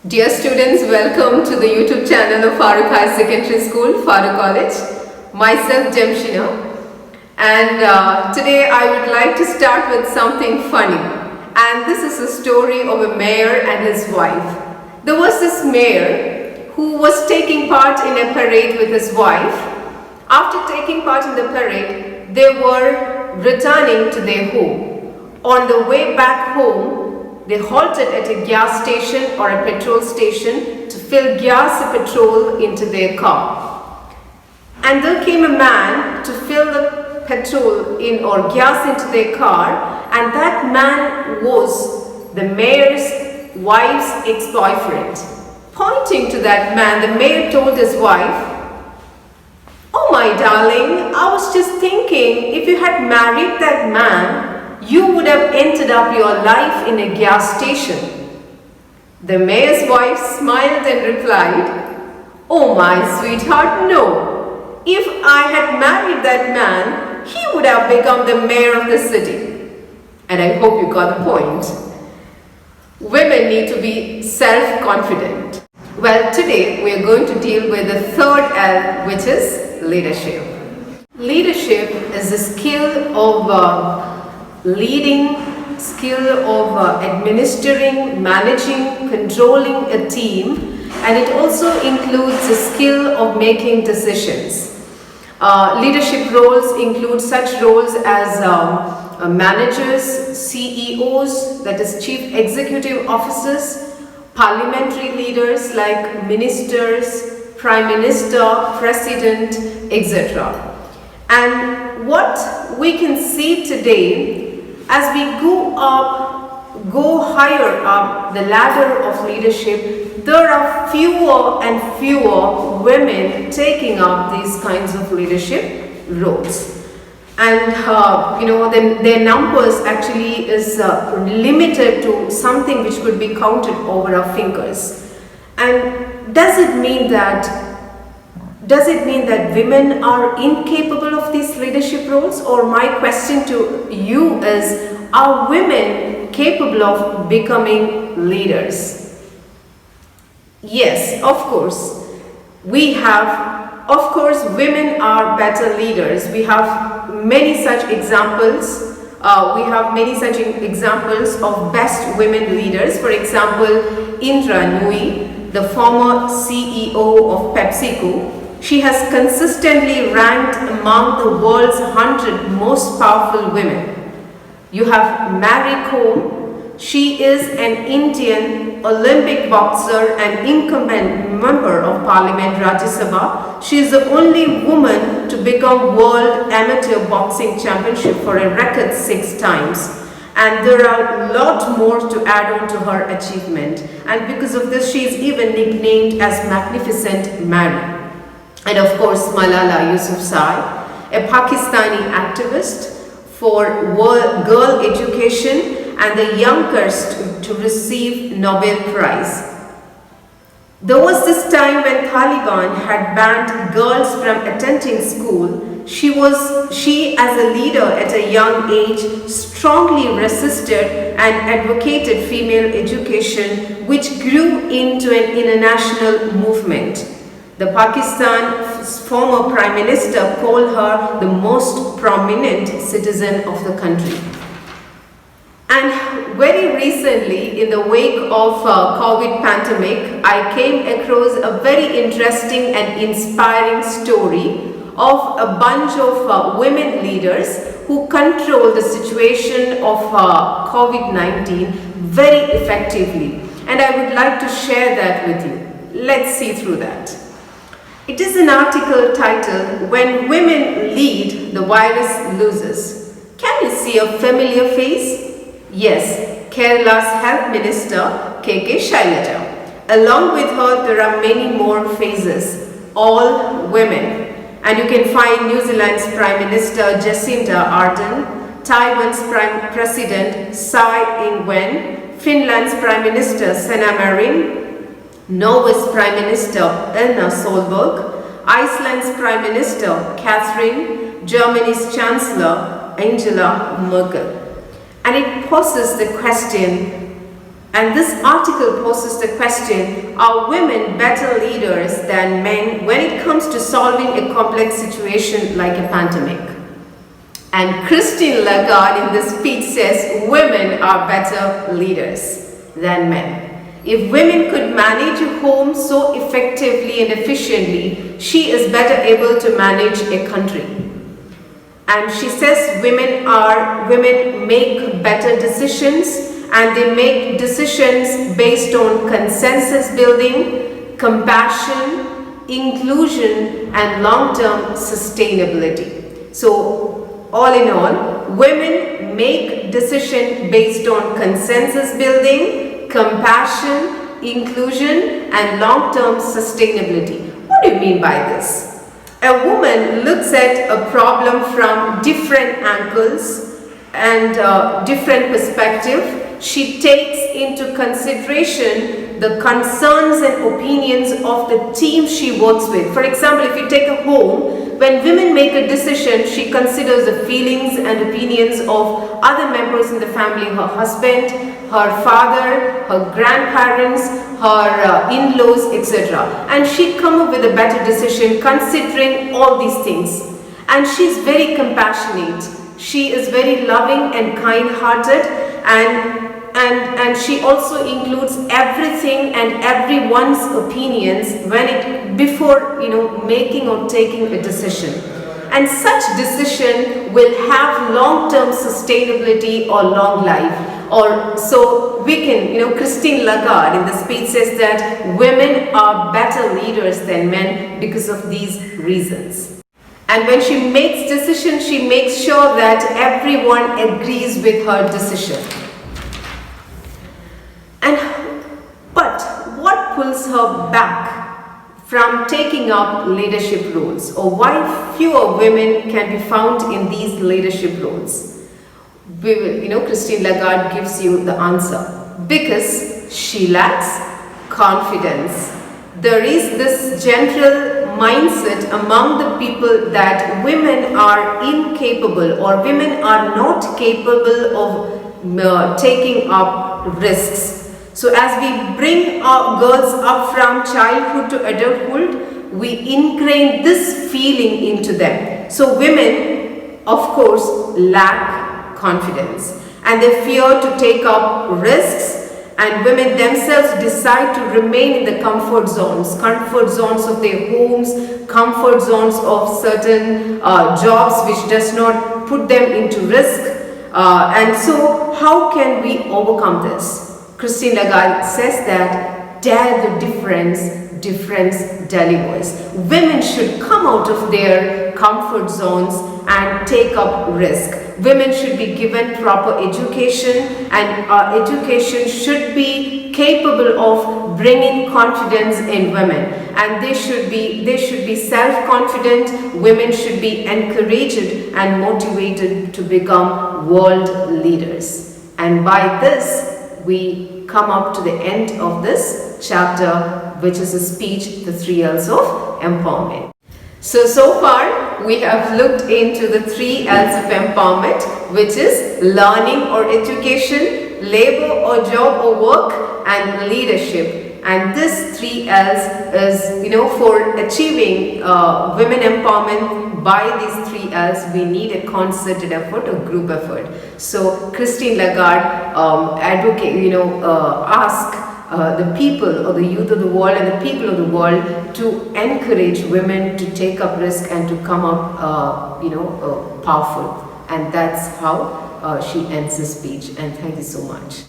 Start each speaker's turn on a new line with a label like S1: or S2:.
S1: Dear students, welcome to the YouTube channel of Farooq High Secondary School, Farooq College. Myself, Jamshina. And today I would like to start with something funny. And this is a story of a mayor and his wife. There was this mayor who was taking part in a parade with his wife. After taking part in the parade, they were returning to their home. On the way back home, they halted at a gas station or a petrol station to fill gas or petrol into their car. And there came a man to fill the petrol in or gas into their car, and that man was the mayor's wife's ex-boyfriend. Pointing to that man, the mayor told his wife, "Oh my darling, I was just thinking, if you had married that man, you would have ended up your life in a gas station." The mayor's wife smiled and replied, "Oh my sweetheart, no. If I had married that man, he would have become the mayor of the city." And I hope you got the point. Women need to be self-confident. Well, today we are going to deal with the third L, which is leadership. Leadership is the skill of leading, skill of administering, managing, controlling a team, and it also includes the skill of making decisions. Leadership roles include such roles as managers, CEOs, that is Chief Executive Officers, parliamentary leaders like ministers, Prime Minister, President, etc. And what we can see today, as we go higher up the ladder of leadership, there are fewer and fewer women taking up these kinds of leadership roles. And their numbers actually is limited to something which could be counted over our fingers. And does it mean that women are incapable of these leadership roles? Or my question to you is, are women capable of becoming leaders? Yes, of course. Of course, women are better leaders. We have many such examples. Of best women leaders. For example, Indra Nooyi, the former CEO of PepsiCo. She has consistently ranked among the world's 100 most powerful women. You have Mary Kom. She is an Indian Olympic boxer and incumbent member of Parliament Rajya Sabha. She is the only woman to become World Amateur Boxing Championship for a record 6 times. And there are a lot more to add on to her achievement. And because of this, she is even nicknamed as Magnificent Mary. And of course, Malala Yousafzai, a Pakistani activist for girl education and the youngest to receive Nobel Prize. There was this time when Taliban had banned girls from attending school. She as a leader at a young age strongly resisted and advocated female education, which grew into an international movement. The Pakistan's former Prime Minister called her the most prominent citizen of the country. And very recently, in the wake of COVID pandemic, I came across a very interesting and inspiring story of a bunch of women leaders who control the situation of COVID-19 very effectively. And I would like to share that with you. Let's see through that. It is an article titled, "When Women Lead, the Virus Loses." Can you see a familiar face? Yes, Kerala's Health Minister, K.K. Shailaja. Along with her, there are many more faces, all women. And you can find New Zealand's Prime Minister, Jacinda Ardern, Taiwan's Prime President, Tsai Ing-wen, Finland's Prime Minister, Sanna Marin, Norway's Prime Minister, Erna Solberg, Iceland's Prime Minister, Catherine, Germany's Chancellor, Angela Merkel. And it poses the question, And this article poses the question, are women better leaders than men when it comes to solving a complex situation like a pandemic? And Christine Lagarde in this speech says women are better leaders than men. If women could manage a home so effectively and efficiently, she is better able to manage a country. And she says women make better decisions, and they make decisions based on consensus building, compassion, inclusion, and long-term sustainability. So all in all, women make decisions based on consensus building, compassion, inclusion, and long-term sustainability. What do you mean by this? A woman looks at a problem from different angles and different perspective. She takes into consideration the concerns and opinions of the team she works with. For example, if you take a home, when women make a decision, she considers the feelings and opinions of other members in the family, her husband, her father, her grandparents, her in-laws, etc. And she'd come up with a better decision considering all these things. And she's very compassionate. She is very loving and kind-hearted, and she also includes everything and everyone's opinions before making or taking a decision. And such decision will have long-term sustainability or long life. Or so we can, Christine Lagarde in the speech says that women are better leaders than men because of these reasons. And when she makes decisions, she makes sure that everyone agrees with her decision. But what pulls her back from taking up leadership roles, or why fewer women can be found in these leadership roles? Christine Lagarde gives you the answer. Because she lacks confidence. There is this general mindset among the people that women are incapable or women are not capable of taking up risks. So as we bring our girls up from childhood to adulthood, we ingrain this feeling into them. So women, of course, lack confidence and they fear to take up risks, and women themselves decide to remain in the comfort zones of their homes, comfort zones of certain jobs which does not put them into risk. And so how can we overcome this? Christine Lagarde says that dare the difference delivers. Women should come out of their comfort zones and take up risk. Women should be given proper education, and education should be capable of bringing confidence in women, and they should be self-confident. Women should be encouraged and motivated to become world leaders. And by this we come up to the end of this chapter, which is a speech, the 3 L's of empowerment. So far we have looked into the 3 L's of empowerment, which is learning or education, labor or job or work, and leadership. And this 3 L's is, for achieving women empowerment by these 3 L's, we need a concerted effort, a group effort. So Christine Lagarde ask the people or the youth of the world and the people of the world to encourage women to take up risk and to come up powerful. And that's how she ends the speech. And thank you so much.